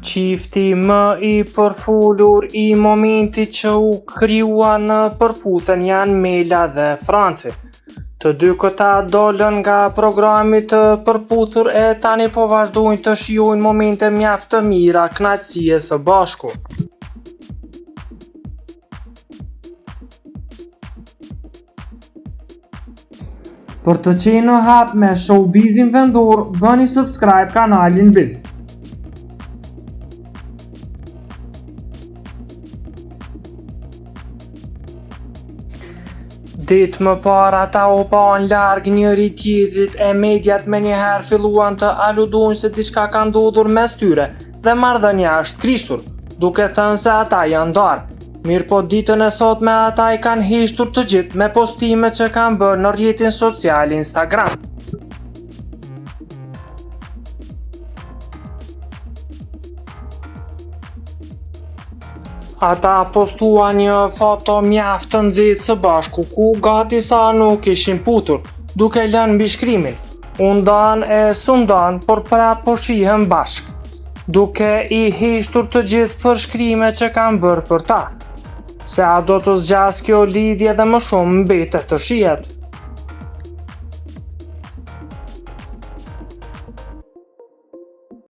Qifti më i përfolur i momentit që u krijua në përputhjen janë Mela dhe Franci. Të dy këta dolën nga programi të përputhur e tani po vazhdojnë të shijojnë momente mjaft të mira kënaqësie së bashku. Për të qenë në hap me showbizin vendor, bëni subscribe kanalin Biz. Ditë më parë ata u pan larg njëri tjetrit e mediat me njëherë filluan të aludojnë se diçka ka ndodhur mes tyre dhe marrëdhënia është krisur, duke thënë se ata janë ndarë. Mirë po ditën e sotme ata i kanë heqtur të gjithë me postime që kanë bërë në rrjetin social Instagram. Ata postuan një foto mjaft të nxehtë së bashku ku gati sa nuk ishin putur, duke lënë mbi shkrimin: "Unë dan e s'undan, por prap po shihem bashk", duke i heqtur të gjithë përshkrimet që kanë bërë për ta. Se a do të zgjas kjo lidhje dhe më shumë mbetet të shihet.